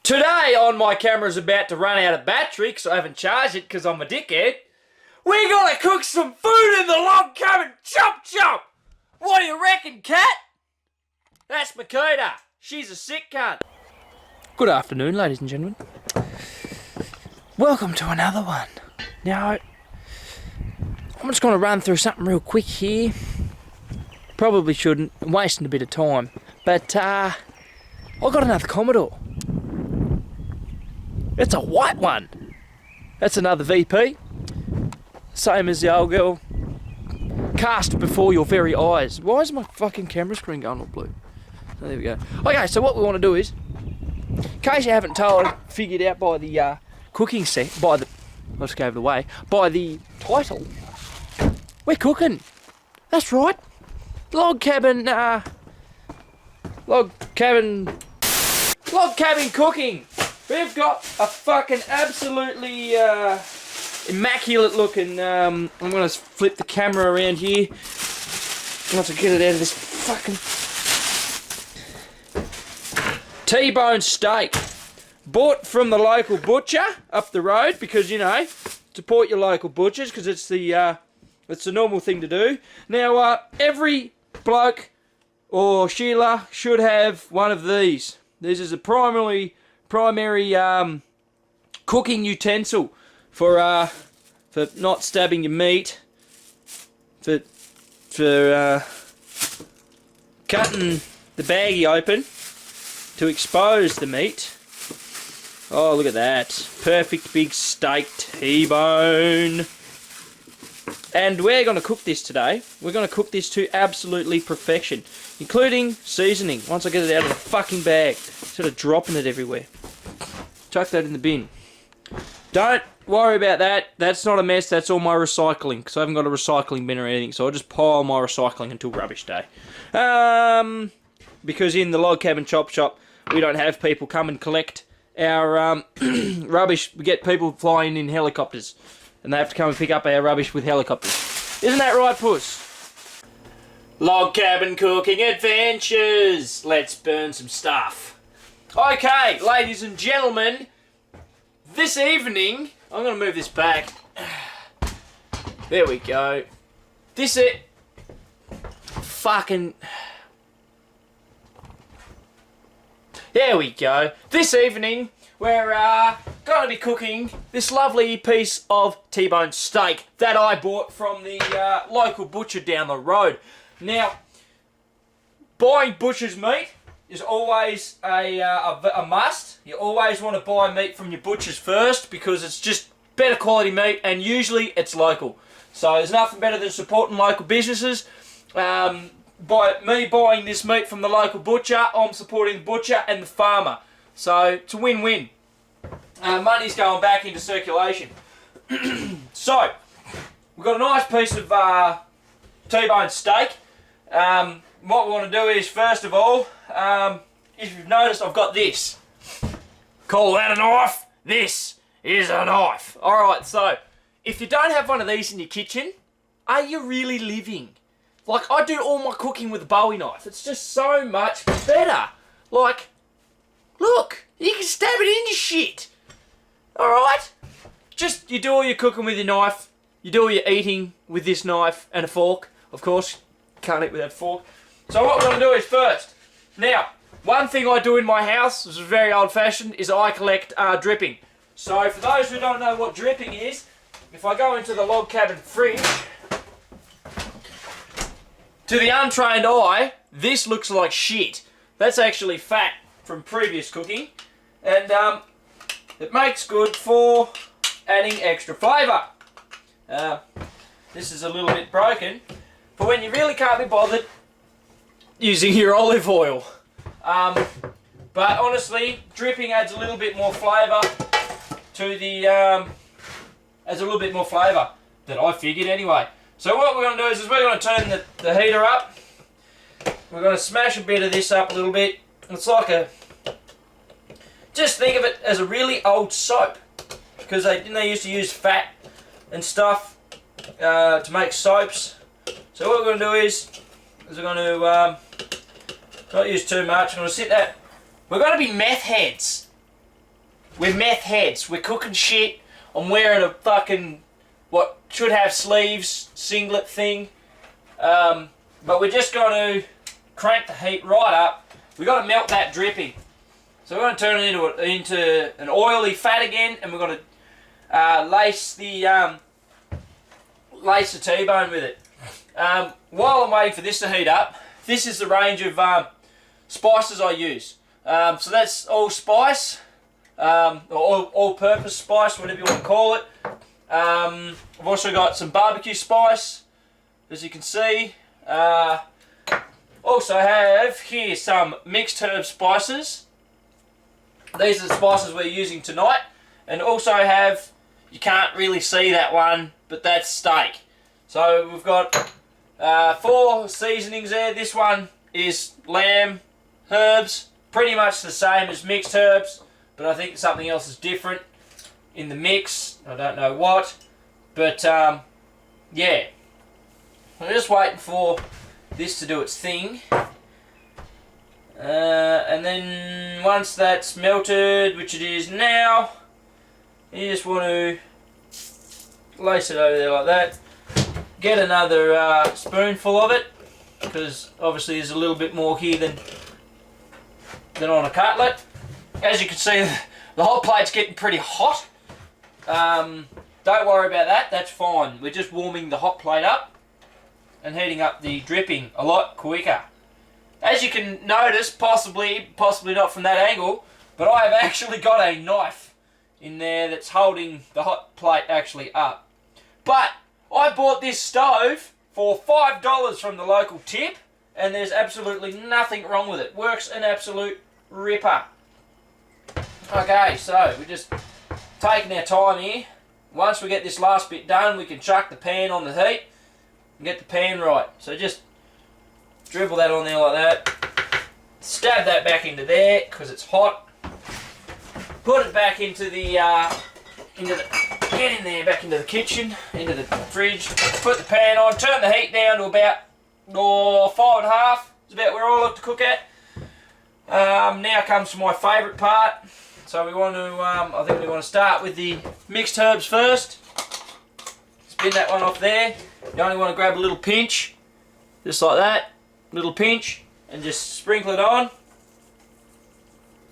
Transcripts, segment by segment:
Today on my camera's about to run out of battery because I haven't charged it because I'm a dickhead. We're gonna cook some food in the log cabin. Chop chop! What do you reckon, cat? That's Makita. She's a sick cunt. Good afternoon, ladies and gentlemen. Welcome to another one. Now, I'm just gonna run through something real quick here. Probably shouldn't. I'm wasting a bit of time. But, I got another Commodore. It's a white one. That's another VP. Same as the old girl. Cast before your very eyes. Why is my fucking camera screen going all blue? Oh, there we go. Okay, so what we want to do is, in case you haven't figured out by the cooking set, let's go over the way, by the title, we're cooking. That's right. Log cabin cooking. We've got a fucking absolutely immaculate looking, I'm going to flip the camera around here once I get it out of this fucking T-bone steak. Bought from the local butcher up the road because, you know, support your local butchers because it's the normal thing to do. Now, every bloke or Sheila should have one of these. This is a primary cooking utensil for not stabbing your meat, for cutting the baggie open to expose the meat. Oh, look at that. Perfect big steak T-bone. And we're going to cook this today. We're going to cook this to absolutely perfection, including seasoning. Once I get it out of the fucking bag, instead of dropping it everywhere. Chuck that in the bin. Don't worry about that. That's not a mess. That's all my recycling, because I haven't got a recycling bin or anything, so I'll just pile my recycling until rubbish day. Because in the log cabin chop shop, we don't have people come and collect our rubbish. We get people flying in helicopters, and they have to come and pick up our rubbish with helicopters. Isn't that right, puss? Log cabin cooking adventures. Let's burn some stuff. Okay, ladies and gentlemen, this evening, I'm going to move this back. There we go. There we go. This evening, we're going to be cooking this lovely piece of T-bone steak that I bought from the local butcher down the road. Now, buying butcher's meat is always a must. You always want to buy meat from your butchers first because it's just better quality meat and usually it's local. So there's nothing better than supporting local businesses. By me buying this meat from the local butcher, I'm supporting the butcher and the farmer. So it's a win-win. Money's going back into circulation. So, we've got a nice piece of T-bone steak. What we want to do is, first of all, if you've noticed, I've got this. Call that a knife? This is a knife. Alright, so, if you don't have one of these in your kitchen, are you really living? Like, I do all my cooking with a Bowie knife. It's just so much better. Like, look, you can stab it in your shit. Alright? Just, you do all your cooking with your knife. You do all your eating with this knife and a fork. Of course, can't eat without a fork. So what we're going to do is first, now, one thing I do in my house, this is very old fashioned, is I collect dripping. So for those who don't know what dripping is, if I go into the log cabin fridge, to the untrained eye, this looks like shit. That's actually fat from previous cooking, and it makes good for adding extra flavour. This is a little bit broken, but when you really can't be bothered using your olive oil. But honestly, dripping adds a little bit more flavour to the, adds a little bit more flavour that I figured anyway. So what we're going to do is we're going to turn the heater up. We're going to smash a bit of this up a little bit. It's like just think of it as a really old soap. Because they used to use fat and stuff to make soaps. So what we're going to do is we're going to not use too much. I'm going to sit that. We're going to be meth heads. we're meth heads. We're cooking shit. I'm wearing a fucking, what should have sleeves, singlet thing. But we're just going to crank the heat right up. We've got to melt that dripping. So we're going to turn it into an oily fat again, and we're going to lace the T-bone with it. While I'm waiting for this to heat up, this is the range of spices I use. So that's allspice, or all-purpose spice, whatever you want to call it. I've also got some barbecue spice, as you can see. Also have here some mixed herb spices. These are the spices we're using tonight. And also have, you can't really see that one, but that's steak. So we've got 4 seasonings there. This one is lamb, herbs, pretty much the same as mixed herbs, but I think something else is different in the mix. I don't know what, but yeah. I'm just waiting for this to do its thing. And then once that's melted, which it is now, you just want to lace it over there like that. Get another spoonful of it, because obviously there's a little bit more here than on a cutlet. As you can see, the hot plate's getting pretty hot. Don't worry about that, that's fine. We're just warming the hot plate up and heating up the dripping a lot quicker. As you can notice, possibly not from that angle, but I have actually got a knife in there that's holding the hot plate actually up. But I bought this stove for $5 from the local tip, and there's absolutely nothing wrong with it. Works an absolute ripper. Okay, so we're just taking our time here. Once we get this last bit done, we can chuck the pan on the heat and get the pan right. So just dribble that on there like that. Stab that back into there because it's hot. Put it back into the get in there, back into the kitchen, into the fridge. Put the pan on. Turn the heat down to about 5.5. It's about where I like to cook at. Now comes to my favourite part. So we want to, I think we want to start with the mixed herbs first. Spin that one off there. You only want to grab a little pinch, just like that, little pinch, and just sprinkle it on,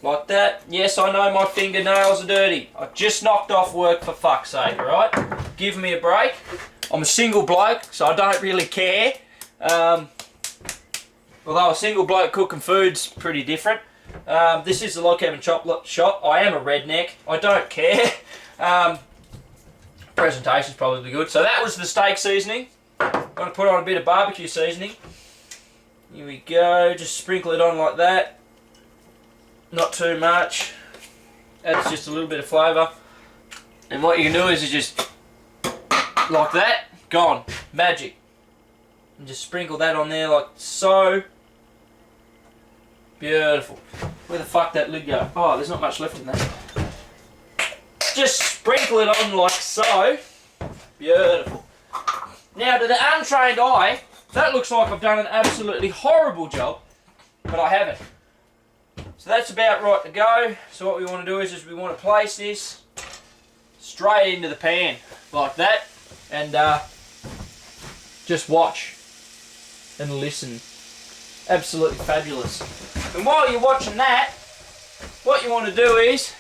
like that. Yes, I know my fingernails are dirty. I just knocked off work, for fuck's sake, alright? Give me a break. I'm a single bloke, so I don't really care. Although a single bloke cooking food's pretty different. This is the Log Cabin shop. I am a redneck. I don't care. Presentation's probably good. So that was the steak seasoning. I'm going to put on a bit of barbecue seasoning. Here we go. Just sprinkle it on like that. Not too much. Adds just a little bit of flavour. And what you can do is just like that. Gone. Magic. And just sprinkle that on there like so. Beautiful. Where the fuck that lid go? Oh, there's not much left in there. Just sprinkle it on like so. Beautiful. Now, to the untrained eye, that looks like I've done an absolutely horrible job, but I haven't. So that's about right to go. So what we want to do is we want to place this straight into the pan, like that, and just watch and listen. Absolutely fabulous. And while you're watching that, what you want to do is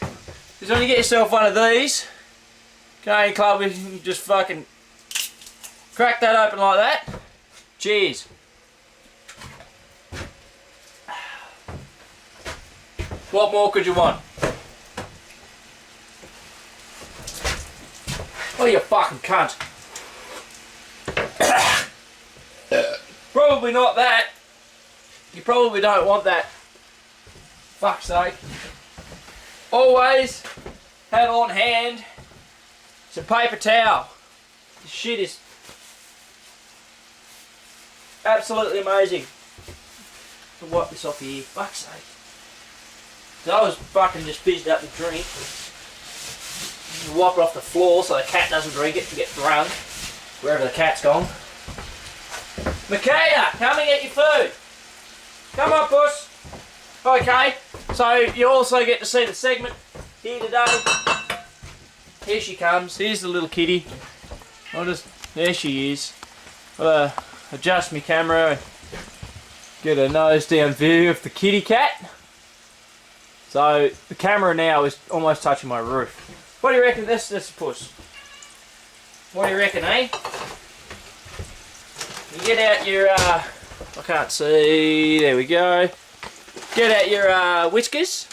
when you get yourself one of these, okay, club, you can just fucking crack that open like that. Cheers. What more could you want? Oh, you fucking cunt. Probably not that. You probably don't want that. Fuck's sake. Always have on hand some paper towel. This shit is absolutely amazing. I'll wipe this off here. Fuck's sake. So I was fucking just fizzed up the drink. Wipe it off the floor so the cat doesn't drink it and get drunk. Wherever the cat's gone. Micaiah, come and get your food. Come on, puss. Okay, so you also get to see the segment here today. Here she comes. Here's the little kitty. There she is. I'll adjust my camera and get a nose down view of the kitty cat. So the camera now is almost touching my roof. What do you reckon? That's a puss. What do you reckon, eh? You get out your, I can't see, there we go. Get out your whiskers.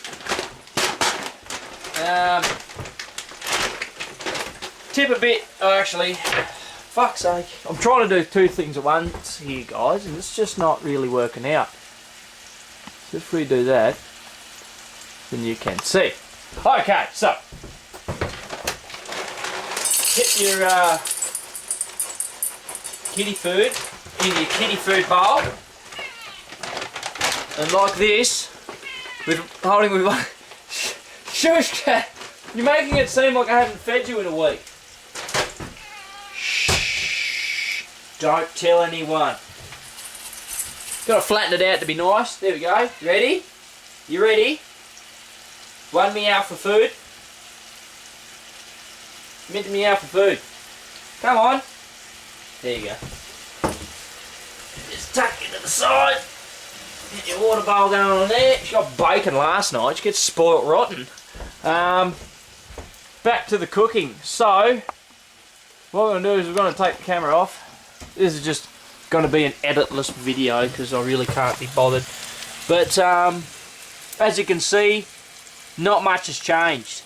Tip a bit, actually, fuck's sake. I'm trying to do two things at once here, guys, and it's just not really working out. So if we do that, then you can see. Okay, so get your kitty food into your kitty food bowl, and like this, with holding with one. Shush, cat! You're making it seem like I haven't fed you in a week. Shh! Don't tell anyone. Gotta flatten it out to be nice. There we go. Ready? You ready? 1 meow for food. Meant meow for food. Come on. There you go. Just tuck it to the side. Get your water bowl going on there. She got bacon last night. She gets spoilt rotten. Back to the cooking. So, what we're going to do is we're going to take the camera off. This is just going to be an editless video because I really can't be bothered. But, as you can see, not much has changed.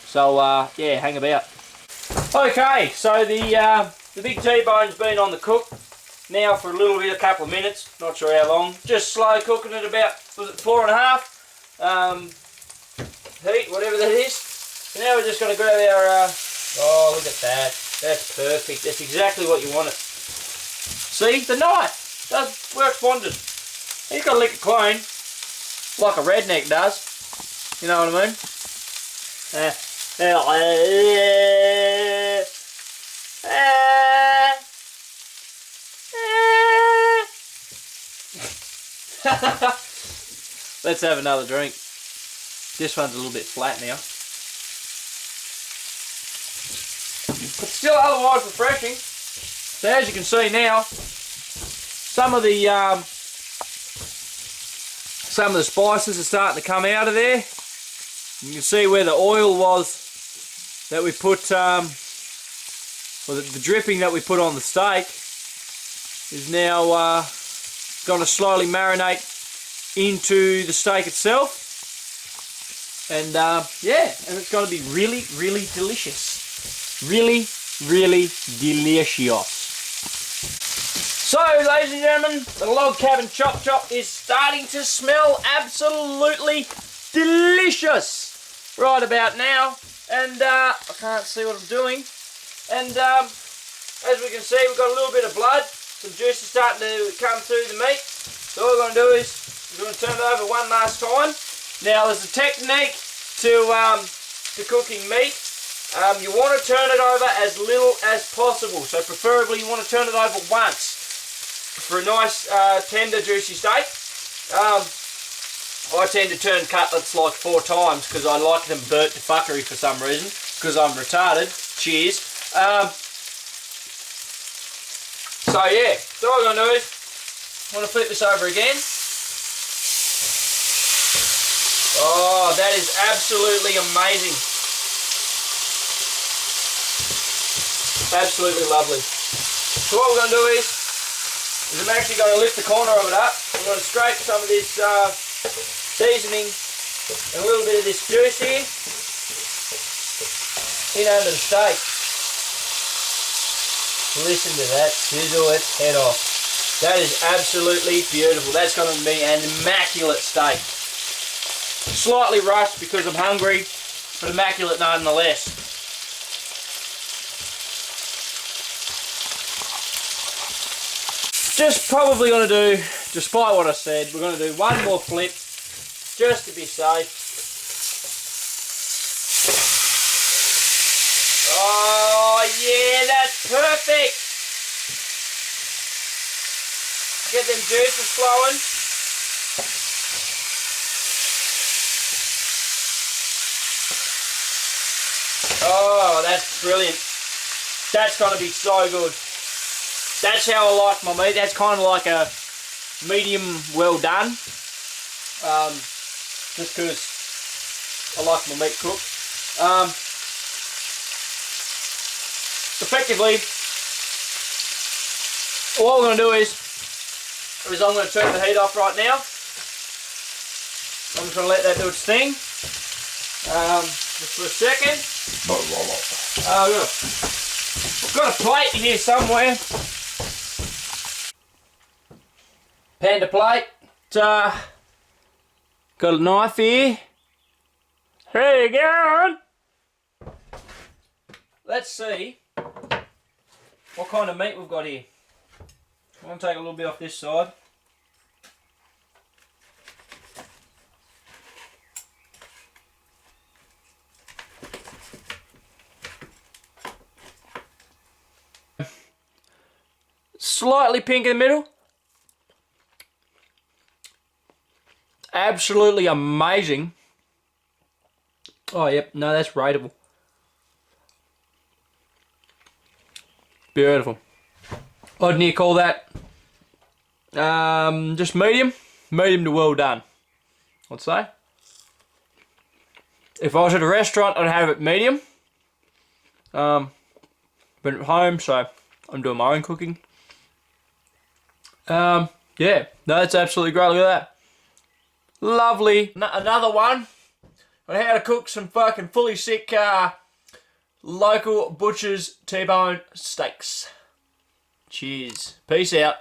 So, yeah, hang about. Okay, so the big T-bone's been on the cook now for a little bit, a couple of minutes, not sure how long. Just slow cooking at about, was it 4.5 heat, whatever that is. So now we're just going to grab our, oh look at that, that's perfect, that's exactly what you want it. See, the knife works wonders. You've got to lick it clean, like a redneck does, you know what I mean? Let's have another drink. This one's a little bit flat now. But still otherwise refreshing. So as you can see now, some of the spices are starting to come out of there. You can see where the oil was that we put, or the dripping that we put on the steak is now going to slowly marinate into the steak itself. And yeah, and it's going to be really, really delicious. Really, really delicious. So, ladies and gentlemen, the log cabin chop chop is starting to smell absolutely delicious right about now. And I can't see what I'm doing. And as we can see, we've got a little bit of blood. Some juice is starting to come through the meat. So all we're going to do is we're going to turn it over one last time. Now there's a technique to cooking meat. You want to turn it over as little as possible. So preferably you want to turn it over once for a nice tender juicy steak. I tend to turn cutlets like 4 times because I like them burnt to fuckery for some reason, because I'm retarded. Cheers. So yeah, so all I'm going to do is I'm going to flip this over again. Oh, that is absolutely amazing. Absolutely lovely. So what we're going to do is I'm actually going to lift the corner of it up. I'm going to scrape some of this seasoning and a little bit of this juice here in under the steak. Listen to that sizzle its head off. That is absolutely beautiful. That's going to be an immaculate steak. Slightly rushed because I'm hungry, but immaculate nonetheless. Just probably going to do, despite what I said, we're going to do one more flip just to be safe. Oh yeah, that's perfect. Get them juices flowing. that's brilliant. That's going to be so good. That's how I like my meat. That's kind of like a medium well done. Just because I like my meat cooked. Effectively, what we're going to do is I'm going to turn the heat off right now. I'm just going to let that do its thing. Just for a second. I've got a plate here somewhere. Panda plate. Got a knife here. Here you go. Let's see what kind of meat we've got here. I'm going to take a little bit off this side. Slightly pink in the middle. Absolutely amazing. Oh, yep. No, that's rateable. Beautiful. I'd near call that just medium. Medium to well done, I'd say. If I was at a restaurant, I'd have it medium. But at home, so I'm doing my own cooking. Yeah, no, that's absolutely great. Look at that. Lovely. Another one on how to cook some fucking fully sick local butcher's T-bone steaks. Cheers. Peace out.